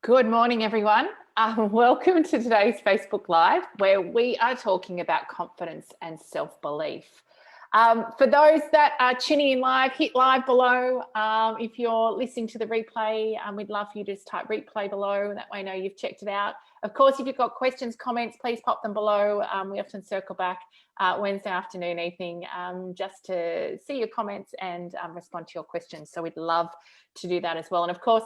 Good morning, everyone. Welcome to today's Facebook Live, where we are talking about confidence and self-belief. For those that are tuning in live, hit live below. If you're listening to the replay, we'd love for you to just type replay below. That way I know you've checked it out. Of course, if you've got questions, comments, please pop them below. We often circle back Wednesday afternoon, evening, just to see your comments and respond to your questions. So we'd love to do that as well. And of course,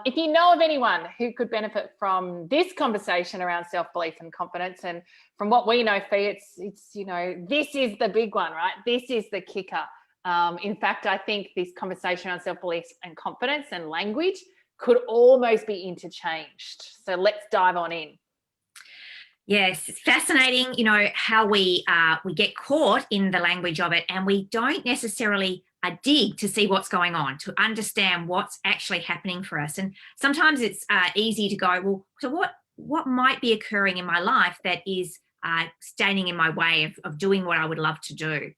if you know of anyone who could benefit from this conversation around self-belief and confidence, and from what we know, Fee, it's this is the big one, right? This is the kicker. In fact, I think this conversation around self-belief and confidence and language could almost be interchanged. So let's dive on in. Yes, it's fascinating, how we get caught in the language of it, and we don't necessarily dig to see what's going on, to understand what's actually happening for us. And sometimes it's easy to go, well, so what might be occurring in my life that is standing in my way of doing what I would love to do?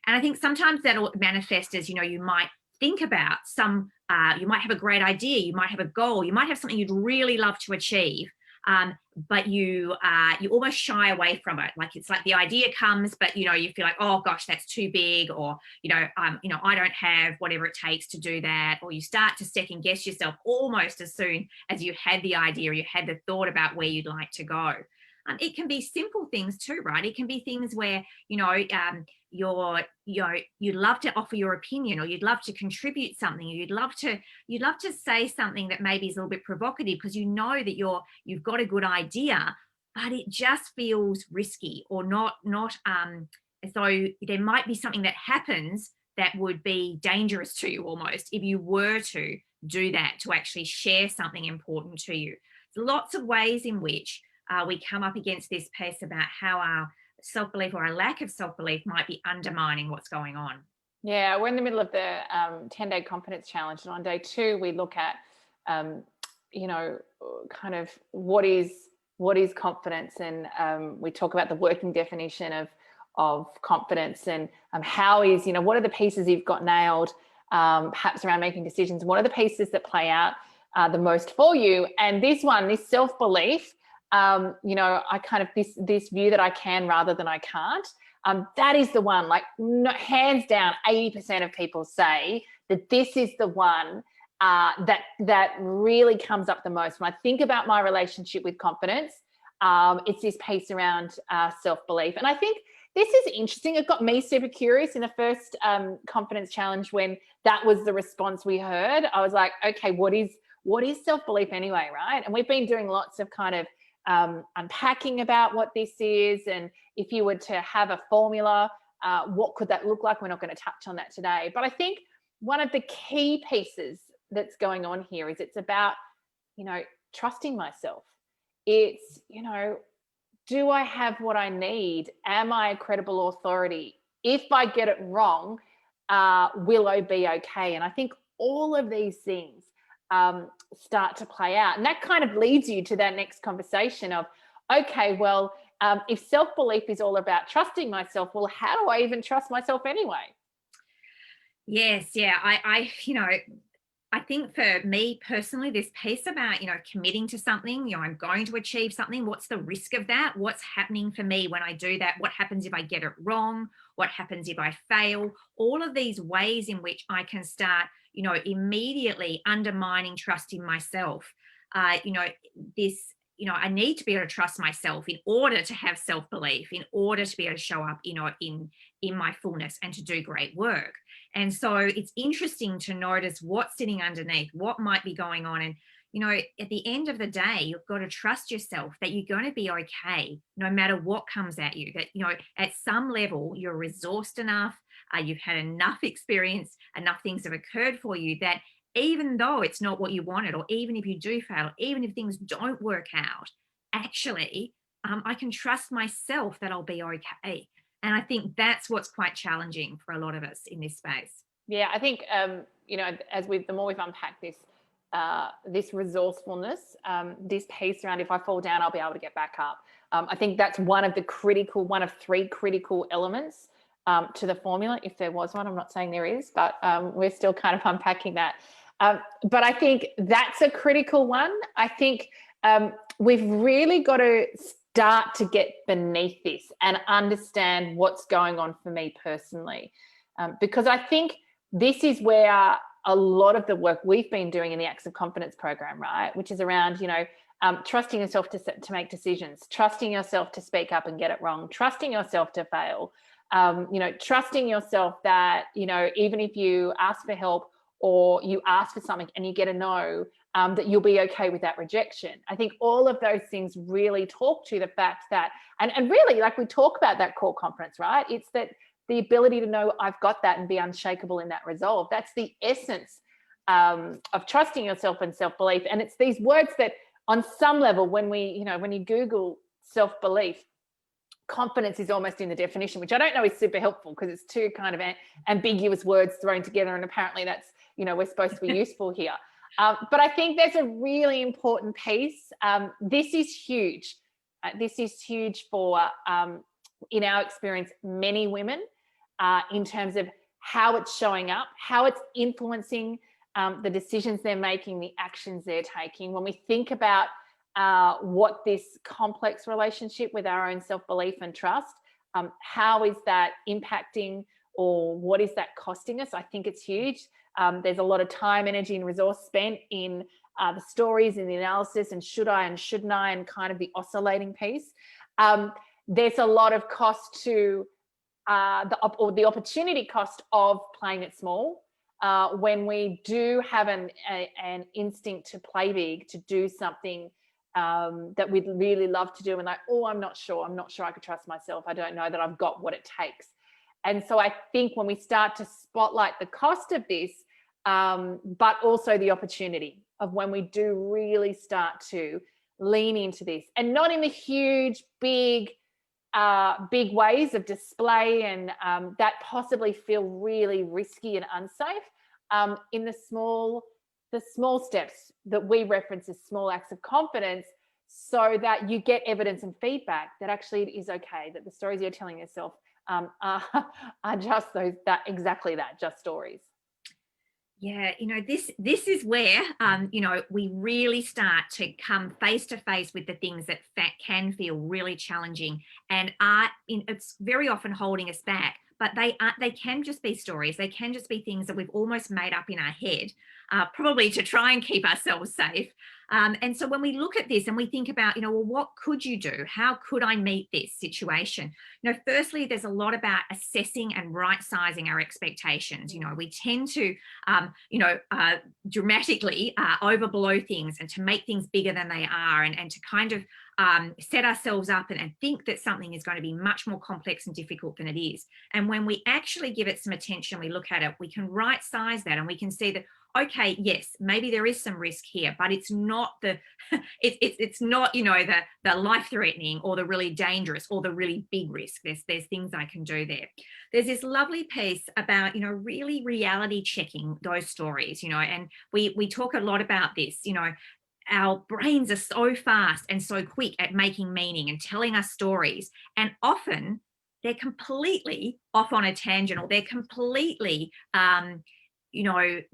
And I think sometimes that'll manifest as, you might think about you might have a great idea, you might have a goal, you might have something you'd really love to achieve. But you almost shy away from it. Like it's like the idea comes, but you feel like, oh gosh, that's too big, or I don't have whatever it takes to do that, or you start to second guess yourself almost as soon as you had the idea or you had the thought about where you'd like to go. It can be simple things too, right? It can be things where you'd love to offer your opinion, or you'd love to contribute something, or you'd love to say something that maybe is a little bit provocative because you know that you've got a good idea, but it just feels risky or not as though there might be something that happens that would be dangerous to you almost if you were to do that, to actually share something important to you. There's lots of ways in which we come up against this piece about how our self-belief or a lack of self-belief might be undermining what's going on. Yeah, we're in the middle of the 10-day confidence challenge, and on day 2 we look at kind of what is confidence, and we talk about the working definition of confidence, and what are the pieces you've got nailed, perhaps around making decisions, what are the pieces that play out the most for you. And this self-belief, I kind of this view that I can rather than I can't, that is the one, like hands down, 80% of people say that this is the one that really comes up the most. When I think about my relationship with confidence, it's this piece around self-belief. And I think this is interesting. It got me super curious in the first confidence challenge when that was the response we heard. I was like, okay, what is self-belief anyway, right? And we've been doing lots of kind of unpacking about what this is, and if you were to have a formula, what could that look like? We're not going to touch on that today, but I think one of the key pieces that's going on here is it's about trusting myself. It's do I have what I need? Am I a credible authority? If I get it wrong, will I be okay? And I think all of these things start to play out, and that kind of leads you to that next conversation of, okay, well, if self-belief is all about trusting myself, well, how do I even trust myself anyway? Yes, yeah, I think for me personally, this piece about committing to something, I'm going to achieve something, what's the risk of that? What's happening for me when I do that? What happens if I get it wrong? What happens if I fail? All of these ways in which I can start immediately undermining trust in myself. I need to be able to trust myself in order to have self-belief, in order to be able to show up, in my fullness and to do great work. And so it's interesting to notice what's sitting underneath, what might be going on. And, at the end of the day, you've got to trust yourself that you're going to be okay, no matter what comes at you, that, at some level, you're resourced enough, you've had enough experience, enough things have occurred for you that even though it's not what you wanted, or even if you do fail, even if things don't work out, actually, I can trust myself that I'll be okay. And I think that's what's quite challenging for a lot of us in this space. Yeah, I think, the more we've unpacked this resourcefulness, this piece around if I fall down, I'll be able to get back up. I think that's one of 3 critical elements to the formula, if there was one. I'm not saying there is, but we're still kind of unpacking that. But I think that's a critical one. I think we've really got to start to get beneath this and understand what's going on for me personally. Because I think this is where a lot of the work we've been doing in the Acts of Confidence program, right, which is around, trusting yourself to make decisions, trusting yourself to speak up and get it wrong, trusting yourself to fail, trusting yourself that, even if you ask for help or you ask for something and you get a no, that you'll be okay with that rejection. I think all of those things really talk to the fact that, and really, like, we talk about that core confidence, right? It's that the ability to know I've got that and be unshakable in that resolve. That's the essence of trusting yourself and self-belief. And it's these words that on some level, when you Google self-belief, confidence is almost in the definition, which I don't know is super helpful because it's two kind of ambiguous words thrown together. And apparently that's, we're supposed to be useful here. But I think there's a really important piece. This is huge. This is huge for, in our experience, many women in terms of how it's showing up, how it's influencing the decisions they're making, the actions they're taking. When we think about what this complex relationship with our own self-belief and trust, how is that impacting, or what is that costing us? I think it's huge. There's a lot of time, energy, and resource spent in the stories and the analysis, and should I and shouldn't I, and kind of the oscillating piece. There's a lot of cost to the opportunity cost of playing it small. When we do have an instinct to play big, to do something that we'd really love to do, and like, oh, I'm not sure I could trust myself. I don't know that I've got what it takes. And so I think when we start to spotlight the cost of this, but also the opportunity of when we do really start to lean into this, and not in the huge, big ways of display and that possibly feel really risky and unsafe, in the small steps that we reference as small acts of confidence, so that you get evidence and feedback that actually it is okay, that the stories you're telling yourself are just just stories. Yeah, this is where, we really start to come face to face with the things that can feel really challenging and it's very often holding us back. But they can just be stories. They can just be things that we've almost made up in our head, probably to try and keep ourselves safe. And so when we look at this and we think about, well, what could you do? How could I meet this situation? Firstly, there's a lot about assessing and right-sizing our expectations. We tend to, dramatically overblow things and to make things bigger than they are, and to kind of set ourselves up and think that something is going to be much more complex and difficult than it is. And when we actually give it some attention, we look at it, we can right size that, and we can see that, okay, yes, maybe there is some risk here, but it's not it's not, the life-threatening or the really dangerous or the really big risk. There's things I can do there. There's this lovely piece about, really reality checking those stories, and we talk a lot about this, our brains are so fast and so quick at making meaning and telling us stories. And often they're completely off on a tangent, or they're completely, they're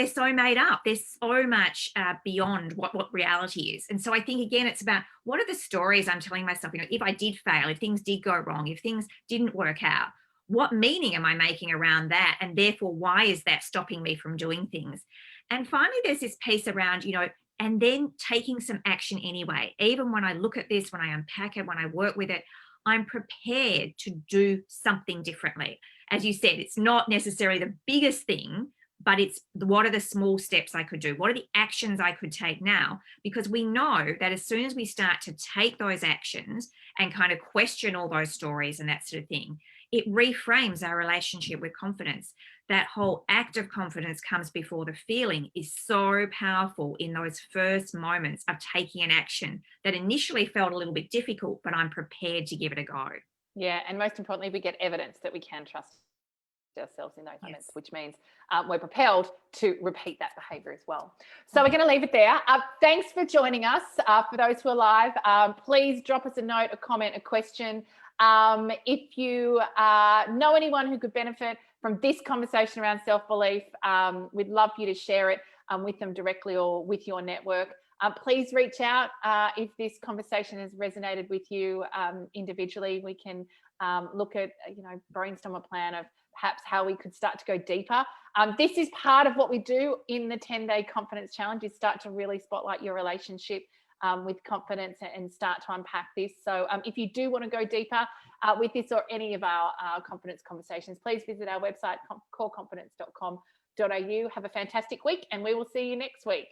so made up. They're so much beyond what reality is. And so I think, again, it's about, what are the stories I'm telling myself? If I did fail, if things did go wrong, if things didn't work out, what meaning am I making around that? And therefore, why is that stopping me from doing things? And finally, there's this piece around, and then taking some action anyway. Even when I look at this, when I unpack it, when I work with it, I'm prepared to do something differently. As you said, it's not necessarily the biggest thing, but it's what are the small steps I could do? What are the actions I could take now? Because we know that as soon as we start to take those actions and kind of question all those stories and that sort of thing, it reframes our relationship with confidence. That whole act of confidence comes before the feeling is so powerful in those first moments of taking an action that initially felt a little bit difficult, but I'm prepared to give it a go. Yeah, and most importantly, we get evidence that we can trust ourselves in those moments, which means we're propelled to repeat that behavior as well. So we're going to leave it there. Thanks for joining us. For those who are live, please drop us a note, a comment, a question. If you know anyone who could benefit from this conversation around self-belief. We'd love for you to share it with them directly or with your network. Please reach out if this conversation has resonated with you individually. We can look at, brainstorm a plan of perhaps how we could start to go deeper. This is part of what we do in the 10-day confidence challenge, is start to really spotlight your relationship with confidence and start to unpack this. So if you do want to go deeper with this or any of our confidence conversations, please visit our website, coreconfidence.com.au. Have a fantastic week, and we will see you next week.